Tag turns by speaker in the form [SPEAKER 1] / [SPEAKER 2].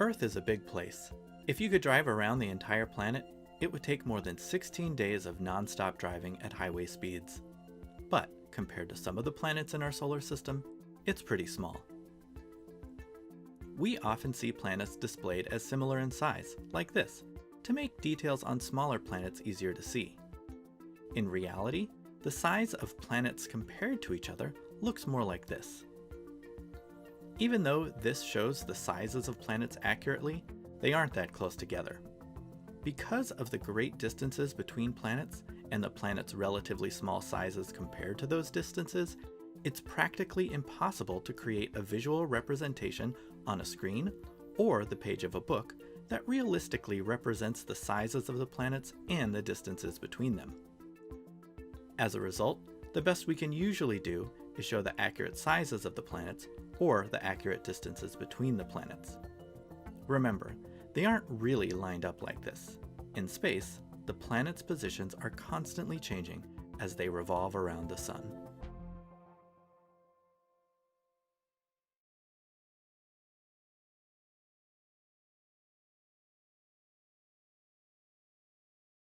[SPEAKER 1] Earth is a big place. If you could drive around the entire planet, it would take more than 16 days of non-stop driving at highway speeds. But compared to some of the planets in our solar system, it's pretty small. We often see planets displayed as similar in size, like this, to make details on smaller planets easier to see. In reality, the size of planets compared to each other looks more like this. Even though this shows the sizes of planets accurately, they aren't that close together. Because of the great distances between planets and the planet's relatively small sizes compared to those distances, it's practically impossible to create a visual representation on a screen or the page of a book that realistically represents the sizes of the planets and the distances between them. As a result, the best we can usually do is show the accurate sizes of the planets or the accurate distances between the planets. Remember, they aren't really lined up like this. In space, the planets' positions are constantly changing as they revolve around the sun.